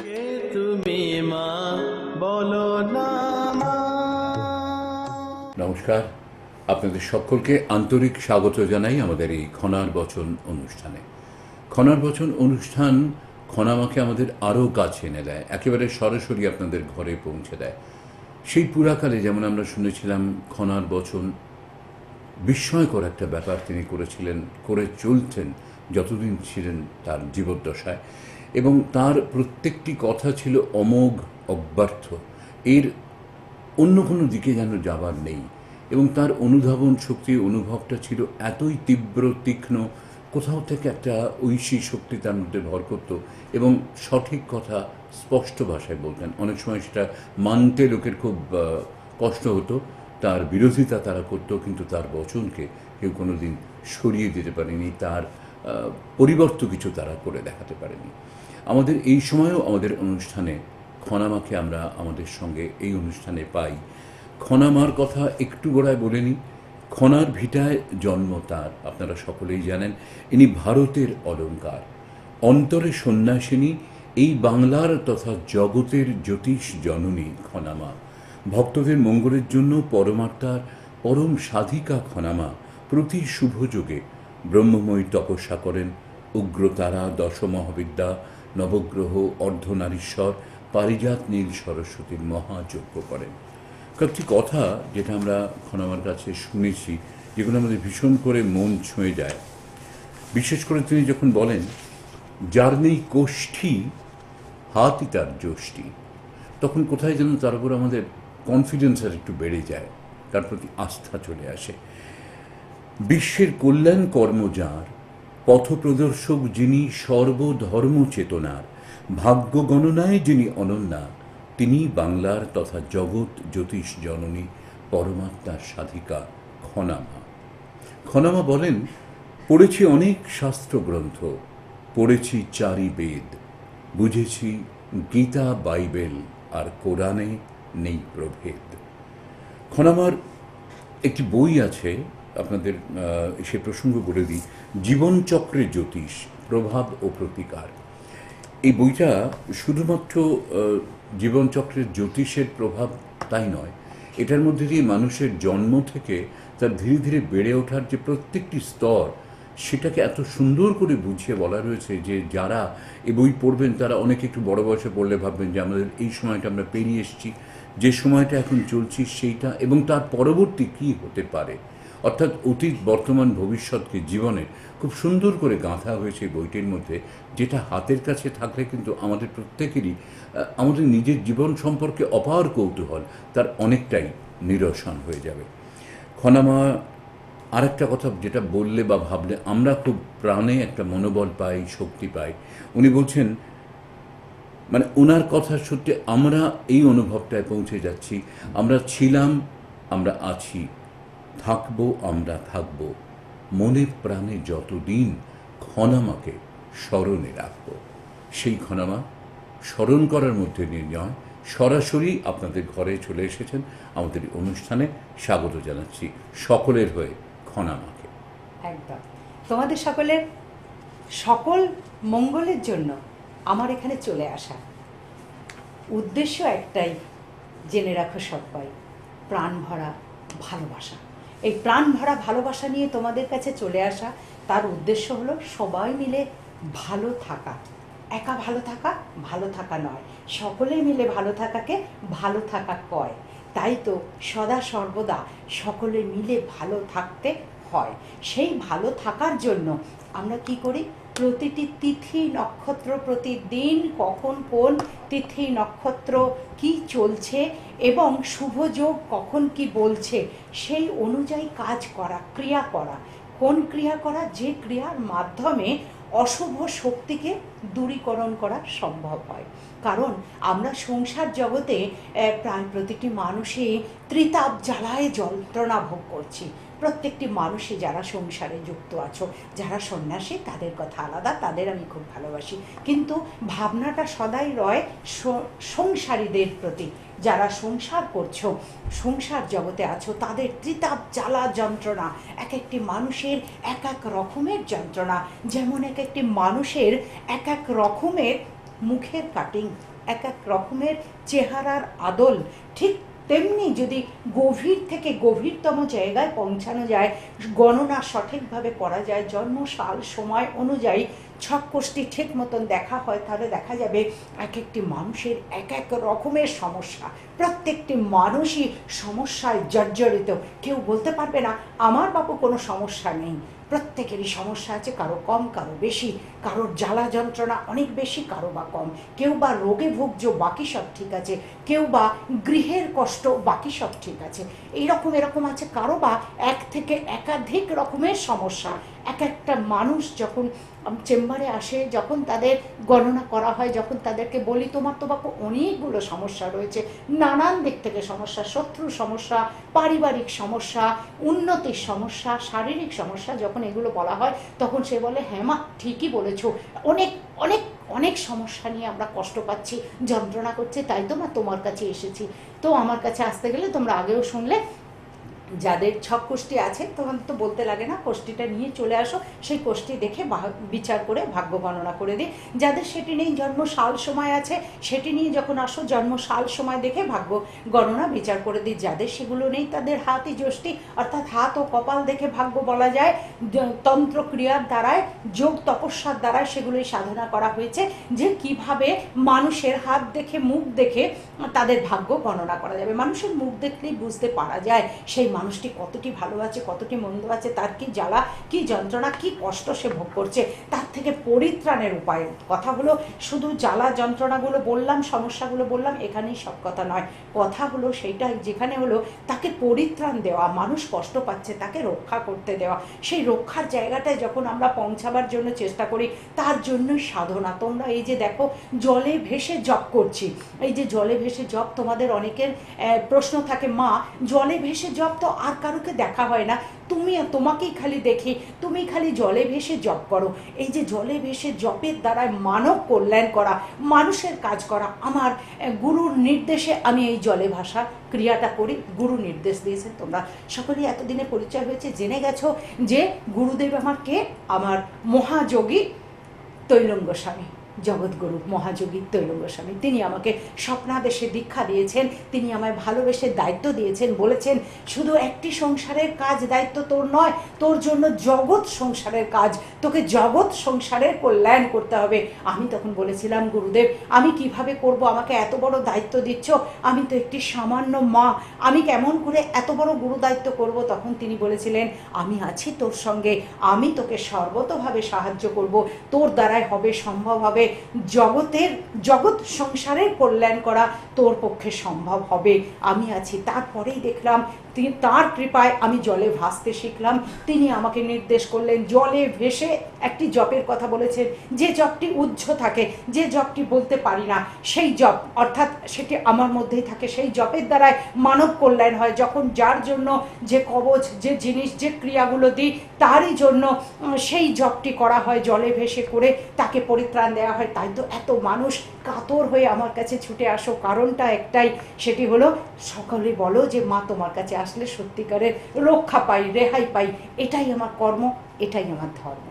কে তুমি মা বলো না মা। নমস্কার, আপনাদের সকলকে আন্তরিক স্বাগত জানাই আমাদের এই খনার বচন অনুষ্ঠানে। খনার বচন অনুষ্ঠান খনামাকে আমাদের আরও কাছে এনে দেয়, একেবারে সরাসরি আপনাদের ঘরে পৌঁছে দেয়। সেই পুরাকালে যেমন আমরা শুনেছিলাম খনার বচন বিস্ময়কর একটা ব্যাপার তিনি করেছিলেন, করে চলছেন যতদিন ছিলেন তার জীবদ্দশায়, এবং তার প্রত্যেকটি কথা ছিল অমোঘ, অব্যর্থ। এর অন্য কোনো দিকে যেন যাবার নেই, এবং তার অনুধাবন শক্তি, অনুভবটা ছিল এতই তীব্র, তীক্ষ্ণ, কোথাও থেকে একটা ঐশী শক্তি তার মধ্যে ভর করত, এবং সঠিক কথা স্পষ্ট ভাষায় বলতেন। অনেক সময় সেটা মানতে লোকের খুব কষ্ট হতো, তার বিরোধিতা তারা করতো, কিন্তু তার বচনকে কেউ কোনো দিন সরিয়ে দিতে পারেনি, তার পরিবর্তন কিছু তারা করে দেখাতে পারেনি। আমাদের এই সময়েও আমাদের অনুষ্ঠানে খনামাকে আমরা আমাদের সঙ্গে এই অনুষ্ঠানে পাই। খনামার কথা একটু গোড়ায় বলে নিই। খনার ভিটায় জন্ম তার, আপনারা সকলেই জানেন। ইনি ভারতের অলঙ্কার, অন্তরে সন্ন্যাসিনী, এই বাংলার তথা জগতের জ্যোতিষ জননী খনামা। ভক্তদের মঙ্গলের জন্য পরমাত্মার পরম সাধিকা খনামা প্রতি শুভযোগে ব্রহ্মময়ী তপস্যা করেন। উগ্রতারা, দশমহাবিদ্যা, নবগ্রহ, অর্ধনারীশ্বর, পারিজাত নীল সরস্বতীর মহাযজ্ঞ করেন। কয়েকটি কথা যেটা আমরা খনামার কাছে শুনেছি, যেগুলো আমাদের ভীষণ করে মন ছুঁয়ে যায়। বিশেষ করে তিনি যখন বলেন, যার নেই কোষ্ঠী হাতই তার যষ্টি, তখন কোথায় যেন তার উপর আমাদের কনফিডেন্স আর একটু বেড়ে যায়, তার প্রতি আস্থা চলে আসে। বিশ্বের কল্যাণ কর্ম যাঁর, পথপ্রদর্শক যিনি সর্বধর্ম চেতনার, ভাগ্য গণনায় যিনি অনন্যা, তিনি বাংলার তথা জগৎ জ্যোতিষ জননী পরমাত্মার সাধিকা খনামা। খনামা বলেন, পড়েছি অনেক শাস্ত্র গ্রন্থ, পড়েছি চারি বেদ, বুঝেছি গীতা, বাইবেল আর কোরআনে নেই প্রভেদ। খনামার একটি বই আছে, আপনাদের সে প্রসঙ্গ বলে দিই, জীবনচক্রের জ্যোতিষ, প্রভাব ও প্রতিকার। এই বইটা শুধুমাত্র জীবনচক্রের জ্যোতিষের প্রভাব তাই নয়, এটার মধ্যে দিয়ে মানুষের জন্ম থেকে তার ধীরে ধীরে বেড়ে ওঠার যে প্রত্যেকটি স্তর, সেটাকে এত সুন্দর করে বুঝিয়ে বলা রয়েছে যে যারা এই বই পড়বেন তারা অনেকে একটু বড় বয়সে পড়লে ভাববেন যে আমাদের এই সময়টা আমরা পেরিয়ে এসেছি, যে সময়টা এখন চলছি সেইটা, এবং তার পরবর্তী কী হতে পারে, অর্থাৎ অতীত, বর্তমান, ভবিষ্যৎকে জীবনে খুব সুন্দর করে গাঁথা হয়েছে বইটির মধ্যে, যেটা হাতের কাছে থাকলে কিন্তু আমাদের প্রত্যেকেরই আমাদের নিজের জীবন সম্পর্কে অপার কৌতূহল তার অনেকটাই নিরসন হয়ে যাবে। খনামা আরেকটা কথা যেটা বললে বা ভাবলে আমরা খুব প্রাণে একটা মনোবল পাই, শক্তি পাই। উনি বলছেন, মানে ওনার কথা সত্যি আমরা এই অনুভবটায় পৌঁছে যাচ্ছি, আমরা ছিলাম, আমরা আছি, থাকবো, আমরা থাকবো, মনে প্রাণে যতদিন খনামাকে স্মরণে রাখব। সেই খনামা স্মরণ করার মধ্যে নিয়ে নয়, সরাসরি আপনাদের ঘরে চলে এসেছেন। আমাদের অনুষ্ঠানে স্বাগত জানাচ্ছি সকলের হয়ে খনামাকে। একদম তোমাদের সকলের সকল মঙ্গলের জন্য আমার এখানে চলে আসা উদ্দেশ্য একটাই, জেনে রাখো সবাই, প্রাণ ভরা ভালোবাসা। এই প্রাণ ভরা ভালোবাসা নিয়ে তোমাদের কাছে চলে আসা, তার উদ্দেশ্য হলো সবাই মিলে ভালো থাকা। একা ভালো থাকা নয়, সকলে মিলে ভালো থাকাকে ভালো থাকা কয়। তাই তো সদা সর্বদা সকলে মিলে ভালো থাকতে হয়। সেই ভালো থাকার জন্য আমরা কি করি, প্রতিটি তিথি নক্ষত্র, প্রতিদিন কখন কোন তিথি নক্ষত্র কি চলছে এবং শুভযোগ কখন কি বলছে, সেই অনুযায়ী কাজ করা, ক্রিয়া করা। কোন ক্রিয়া করা? যে ক্রিয়ার মাধ্যমে অশুভ শক্তিকে দূরীকরণ করা সম্ভব হয়। কারণ আমরা সংসার জগতে প্রায় প্রতিটি মানুষই ত্রিতাপ জ্বালায় যন্ত্রণা ভোগ করছি। প্রত্যেকটি মানুষই যারা সংসারে যুক্ত আছো, যারা সন্ন্যাসী, তাদের কথা আলাদা, তাদের আমি খুব ভালোবাসি, কিন্তু ভাবনাটা সদাই রয় সংসারীদের প্রতি। যারা সংসার করছো, সংসার জগতে আছো, তাদের ত্রিতাপ জ্বালা যন্ত্রণা, এক একটি মানুষের এক এক রকমের যন্ত্রণা, যেমন এক একটি মানুষের এক এক রকমের মুখের কাটিং, এক এক রকমের চেহারার আদল, ঠিক তেমনি যদি গভীর থেকে গভীরতম জায়গায় পৌঁছানো যায়, গণনা সঠিকভাবে করা যায়, জন্ম সাল সময় অনুযায়ী ছক কোষ্ঠী ঠিক মতন দেখা হয়, তাহলে দেখা যাবে এক একটি মানুষের এক এক রকমের সমস্যা। প্রত্যেকটি মানুষই সমস্যায় জর্জরিত। কেউ বলতে পারবে না আমার বাপু কোনো সমস্যা নেই। প্রত্যেকেরই সমস্যা আছে, কারো কম কারো বেশি, কারোর জ্বালা যন্ত্রণা অনেক বেশি কারো বা কম, কেউ বা রোগে ভুগছ বাকি সব ঠিক আছে, কেউ বা গৃহের কষ্ট বাকি সব ঠিক আছে, এরকম আছে, কারো বা এক থেকে একাধিক রকমের সমস্যা। এক একটা মানুষ যখন চেম্বারে আসে, যখন তাদের গণনা করা হয়, যখন তাদেরকে বলি তোমার তো বাপু অনেকগুলো সমস্যা রয়েছে, নানান দিক থেকে সমস্যা, শত্রু সমস্যা, পারিবারিক সমস্যা, উন্নতির সমস্যা, শারীরিক সমস্যা, যখন এগুলো বলা হয় তখন সে বলে হ্যাঁ মা ঠিকই বলেছো, অনেক অনেক অনেক সমস্যা নিয়ে আমরা কষ্ট পাচ্ছি, যন্ত্রণা করছে, তাই তো মা তোমার কাছে এসেছি। তো আমার কাছে আসতে গেলে তোমরা আগেও শুনলে, যাদের ছক কোষ্ঠী আছে তখন তো বলতে লাগে না, কোষ্ঠীটা নিয়ে চলে আসো, সেই কোষ্ঠী দেখে বিচার করে ভাগ্য গণনা করে দিই। যাদের সেটি নেই, জন্ম সাল সময় আছে, সেটি নিয়ে যখন আসো জন্ম সাল সময় দেখে ভাগ্য গণনা বিচার করে দিই। যাদের সেগুলো নেই তাদের হাতই যষ্টি, অর্থাৎ হাত ও কপাল দেখে ভাগ্য বলা যায়। তন্ত্র ক্রিয়ার দ্বারায়, যোগ তপস্যার দ্বারায় সেগুলোই সাধনা করা হয়েছে, যে কিভাবে মানুষের হাত দেখে মুখ দেখে তাদের ভাগ্য গণনা করা যাবে। মানুষের মুখ দেখলেই বুঝতে পারা যায় সেই মানুষটি কতটি ভালো আছে, কতটি মন্দ আছে, তার কি জ্বালা, কি যন্ত্রণা, কি কষ্ট সে ভোগ করছে, তার থেকে পরিত্রাণের উপায়। কথা হলো শুধু জ্বালা যন্ত্রণাগুলো বললাম, সমস্যাগুলো বললাম, এখানেই সব কথা নয়। কথা হলো সেইটাই, যেখানে হলো তাকে পরিত্রাণ দেওয়া, মানুষ কষ্ট পাচ্ছে তাকে রক্ষা করতে দেওয়া। সেই রক্ষার জায়গাটায় যখন আমরা পৌঁছাবার জন্য চেষ্টা করি, তার জন্যই সাধনা। তোমরা এই যে দেখো জলে ভেসে জপ করছি, এই যে জলে ভেসে জপ, তোমাদের অনেকের প্রশ্ন থাকে মা জলে ভেসে জপ তো আর কারোকে দেখা হয় না, তোমাকেই খালি দেখি, তুমি খালি জলে ভেসে জপ করো। এই যে জলে ভেসে জপের দ্বারায় মানব কল্যাণ করা, মানুষের কাজ করা, আমার গুরুর নির্দেশে আমি এই জলে ভাসা ক্রিয়াটা করি। গুরু নির্দেশ দিয়েছেন। তোমরা সকলেই এতদিনে পরিচয় হয়েছে, জেনে গেছো যে গুরুদেব আমার কে, আমার মহাযোগী তৈলঙ্গ স্বামী, জগৎগুরু মহাযোগী তৈলঙ্গ স্বামী। তিনি আমাকে স্বপ্নাদেশে দীক্ষা দিয়েছেন, তিনি আমায় ভালোবেসে দায়িত্ব দিয়েছেন, বলেছেন শুধু একটি সংসারের কাজ দায়িত্ব তোর নয়, তোর জন্য জগৎ সংসারের কাজ, তোকে জগৎ সংসারের কল্যাণ করতে হবে। আমি তখন বলেছিলাম গুরুদেব আমি কিভাবে করব, আমাকে এত বড় দায়িত্ব দিচ্ছ, আমি তো একটি সামান্য মা, আমি কেমন করে এত বড় গুরু দায়িত্ব করব। তখন তিনি বলেছিলেন আমি আছি তোর সঙ্গে, আমি তোকে সর্বতভাবে সাহায্য করব, তোর দ্বারাই হবে, সম্ভব হবে, জগৎ সংসারের কল্যাণ করা তোর পক্ষে সম্ভব হবে, আমি আছি। তারপরেই দেখলাম তার কৃপায় আমি জলে ভাসতে শিখলাম। তিনি আমাকে নির্দেশ করলেন, জলে ভেসে একটি জপের কথা বলেছেন, যে জপটি উজ্জ্ব থাকে, যে জপটি বলতে পারি না, সেই জপ, অর্থাৎ সেটি আমার মধ্যেই থাকে, সেই জপের দ্বারাই মানব কল্যাণ হয়। যখন যার জন্য যে কবচ, যে জিনিস, যে ক্রিয়াগুলো দিই, তারই জন্য সেই জপটি করা হয়, জলে ভেসে করে তাকে পরিত্রাণ দেওয়া হয়। তাই তো এত মানুষ কাতর হয়ে আমার কাছে ছুটে আসো, কারণটা একটাই, সেটি হলো সকলে বলো যে মা তোমার কাছে আসলে সত্যিকারের রক্ষা পাই, রেহাই পাই। এটাই আমার কর্ম, এটাই আমার ধর্ম।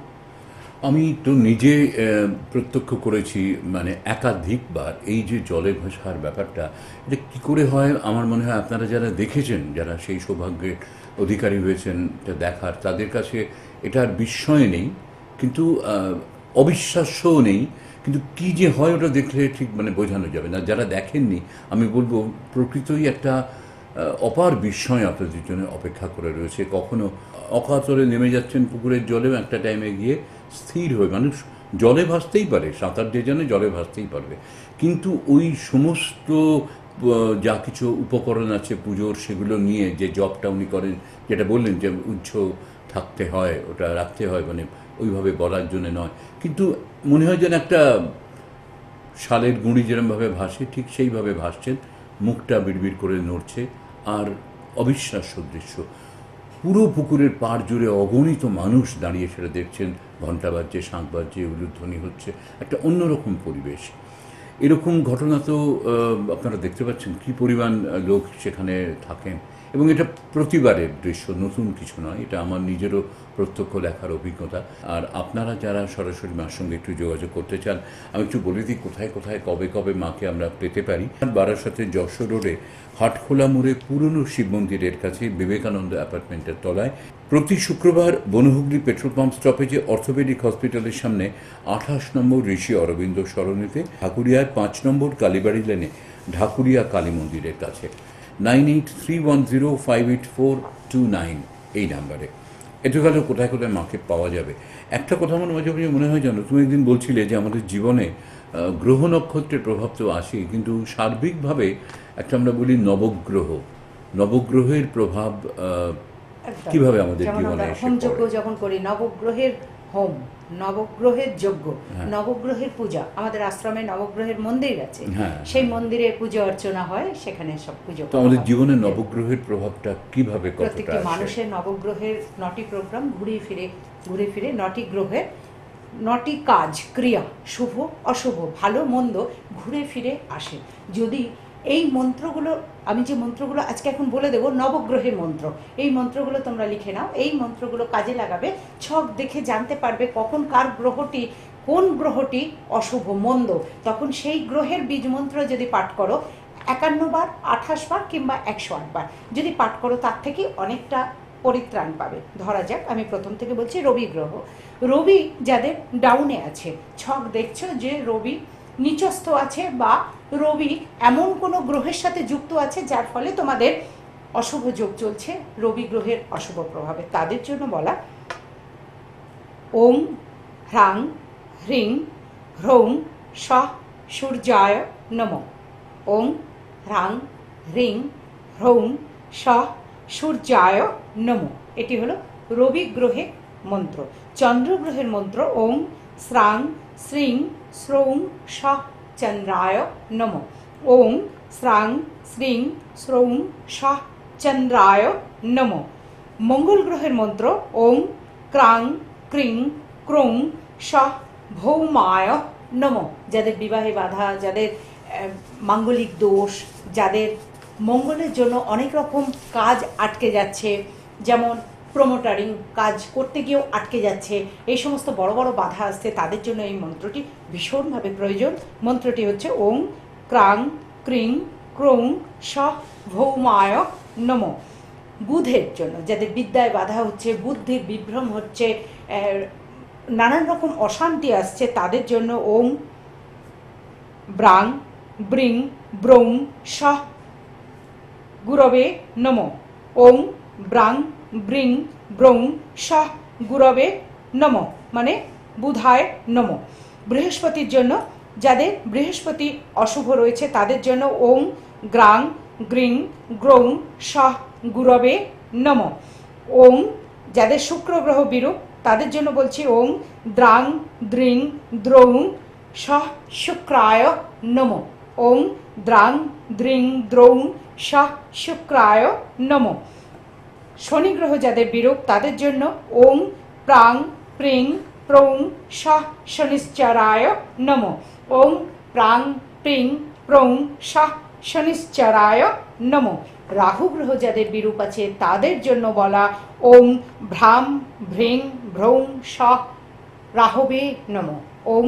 আমি তো নিজে প্রত্যক্ষ করেছি, মানে একাধিকবার, এই যে জলে ভাসার ব্যাপারটা, এটা কী করে হয় আমার মনে হয় আপনারা যারা দেখেছেন, যারা সেই সৌভাগ্যের অধিকারী হয়েছেন এটা দেখার, তাদের কাছে এটার বিস্ময় নেই, কিন্তু অবিশ্বাস্যও নেই, কিন্তু কী যে হয় ওটা দেখলে ঠিক মানে বোঝানো যাবে না। যারা দেখেননি আমি বলবো প্রকৃতই একটা অপার বিস্ময় আপনাদের জন্য অপেক্ষা করে রয়েছে। কখনো অকাতরে নেমে যাচ্ছেন পুকুরের জলেও, একটা টাইমে গিয়ে স্থির হয়ে, মানুষ জলে ভাসতেই পারে, সাঁতার যে জানে জলে ভাসতেই পারবে, কিন্তু ওই সমস্ত যা কিছু উপকরণ আছে পুজোর, সেগুলো নিয়ে যে জপটা উনি করেন, যেটা বললেন যে উজ্জ্ব থাকতে হয়, ওটা রাখতে হয়, মানে ওইভাবে বলার জন্য নয়, কিন্তু মনে হয় যেন একটা শালের গুঁড়ি যেরমভাবে ভাসে ঠিক সেইভাবে ভাসছেন, মুখটা বিড়বিড় করে নড়ছে, আর অবিশ্বাস্য দৃশ্য। পুরো পুকুরের পাড় জুড়ে অগণিত মানুষ দাঁড়িয়ে সেটা দেখছেন, ঘণ্টা বাজছে, শাঁখ বাজছে, উলুধ্বনি হচ্ছে, একটা অন্যরকম পরিবেশ। এরকম ঘটনা তো আপনারা দেখতে পাচ্ছেন কী পরিমাণ লোক সেখানে থাকেন। এবং এটা প্রতিবারের দৃশ্য, নতুন কিছু নয়, এটা আমার নিজেরও প্রত্যক্ষ লেখার অভিজ্ঞতা। আর আপনারা যারা সরাসরি মার সঙ্গে একটু যোগাযোগ করতে চান, আমি একটু বলে দিই কোথায় কোথায় কবে কবে মাকে আমরা পেতে পারি। বারাসাতে যশোর রোডে হাটখোলা মোড়ে পুরনো শিব মন্দিরের কাছে বিবেকানন্দ অ্যাপার্টমেন্টের তলায়, প্রতি শুক্রবার বনহুগলি পেট্রোল পাম্প স্টপেজে অর্থোপেডিক হসপিটালের সামনে 28 নম্বর ঋষি অরবিন্দ সরণিতে, ঢাকুরিয়ায় 5 নম্বর কালীবাড়ি লেনে ঢাকুরিয়া কালী মন্দিরের কাছে, 9831058429 এই নাম্বারে। এতে গেল কোথায় কোথায় মাকে পাওয়া যাবে। একটা কথা আমার মাঝে মাঝে মনে হয়, জানো, তুমি একদিন বলছিলে যে আমাদের জীবনে গ্রহ নক্ষত্রের প্রভাব তো আসেই, কিন্তু সার্বিকভাবে একটা আমরা বলি নবগ্রহের প্রভাব একদম। কিভাবে আমাদের যেমন জীবনে আমরা এসে হোম যজ্ঞ পড়ে। যখন করি, নবগ্রহের হোম, নবগ্রহের যজ্ঞ, নবগ্রহের পূজা, আমাদের আশ্রমে নবগ্রহের মন্দির আছে, হ্যাঁ, সেই মন্দিরে পুজো অর্চনা হয়, সেখানে সব পুজো তো করা আমাদের হয়। জীবনে নবগ্রহের প্রভাবটা কিভাবে কতটা প্রত্যেকটি আসে? মানুষের নবগ্রহের 9টি প্রোগ্রাম ঘুরে ফিরে 9টি গ্রহের 9টি কাজ, ক্রিয়া, শুভ অশুভ, ভালো মন্দ ঘুরে ফিরে আসে। যদি এই মন্ত্রগুলো, আমি যে মন্ত্রগুলো আজকে এখন বলে দেবো, নবগ্রহের মন্ত্র, এই মন্ত্রগুলো তোমরা লিখে নাও, এই মন্ত্রগুলো কাজে লাগাবে, ছক দেখে জানতে পারবে কখন কোন গ্রহটি অশুভ মন্দ, তখন সেই গ্রহের বীজ মন্ত্র যদি পাঠ করো 51 বার, 28 বার কিংবা 108 বার যদি পাঠ করো, তার থেকে অনেকটা পরিত্রাণ পাবে। ধরা যাক, আমি প্রথম থেকে বলছি, রবি গ্রহ। রবি যাদের ডাউনে আছে, ছক দেখছো যে রবি নিচস্থ আছে বা রবি এমন কোনো গ্রহের সাথে যুক্ত আছে যার ফলে তোমাদের অশুভ যোগ চলছে, রবি গ্রহের অশুভ প্রভাবে, তাদের জন্য বলা ওং হ্রাং হ্রিং হ্রৌং স্বঃ সূর্যায় নমঃ। ওং হ্রাং হ্রিং হ্রৌং স্বঃ সূর্যায় নমঃ। এটি হলো রবি গ্রহের মন্ত্র। চন্দ্র গ্রহের মন্ত্র ওং শ্রাং শ্রীং শ্রৌং স্বঃ চন্দ্রায় নমঃ। ওং শ্রাং শ্রীং শ্রৌং স্বঃ চন্দ্রায় নমঃ। মঙ্গল গ্রহের মন্ত্র ওং ক্রাং ক্রিং ক্রৌং স্বঃ ভৌমায় নমঃ। যাদের বিবাহে বাধা, যাদের মাঙ্গলিক দোষ, যাদের মঙ্গলের জন্য অনেক রকম কাজ আটকে যাচ্ছে, যেমন প্রমোটারিং কাজ করতে গিয়েও আটকে যাচ্ছে, এই সমস্ত বড় বড় বাধা আসছে, তাদের জন্য এই মন্ত্রটি ভীষণভাবে প্রয়োজন। মন্ত্রটি হচ্ছে ওং ক্রাং ক্রিং ক্রৌং স্বঃ ভৌমায় নমঃ। বুধের জন্য, যাদের বিদ্যায় বাধা হচ্ছে, বুদ্ধির বিভ্রম হচ্ছে, নানান রকম অশান্তি আসছে, তাদের জন্য ওং ব্রাং ব্রিং ব্রৌং স্বঃ গুরবে নমঃ। ওং ব্রাং ব্রিং ব্রৌং স্বঃ গুরবে নমঃ, মানে বুধায় নমঃ। বৃহস্পতির জন্য, যাদের বৃহস্পতি অশুভ রয়েছে, তাদের জন্য ওং গ্রাং গ্রিং গ্রৌং স্বঃ গুরবে নমঃ। ওং, যাদের শুক্র গ্রহ বিরূপ, তাদের জন্য বলছি ওং দ্রাং দ্রিং দ্রৌং স্বঃ শুক্রায় নমঃ। ওং দ্রাং দ্রিং দ্রৌং স্বঃ শুক্রায় নমঃ। শনি গ্রহ যাদের বিরূপ, তাদের জন্য ওং প্রাং প্রিং প্রৌং স্বঃ শনিশ্চরায় নমঃ। ওং প্রাং প্রিং প্রৌং স্বঃ শনিশ্চরায় নমঃ। রাহু গ্রহ যাদের বিরূপ আছে, তাদের জন্য বলা ওং ভ্রাম ভ্রিং ভ্রৌং স্বঃ রাহবে নমঃ। ওং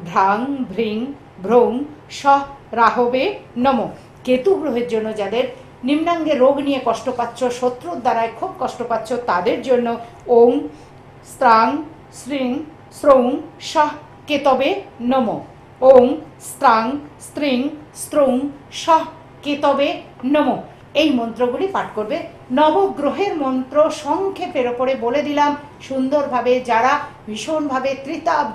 ভ্রাং ভ্রিং ভ্রৌং স্বঃ রাহবে নমঃ। কেতু গ্রহের জন্য, যাদের নিম্নাঙ্গে রোগ নিয়ে কষ্ট পাচ্ছ, শত্রুর দ্বারায় খুব কষ্ট পাচ্ছ, তাদের জন্য ওং স্ত্রাং শ্রীং শ্রৌং স্বঃ কেতবে নমঃ। ওং স্ত্রাং স্ত্রিং স্ত্রৌং স্বঃ কেতবে নমঃ। এই মন্ত্রগুলি পাঠ করবে। নবগ্রহের মন্ত্র সংক্ষেপের ওপরে বলে দিলাম সুন্দরভাবে, যারা ভীষণভাবে ত্রিতাপ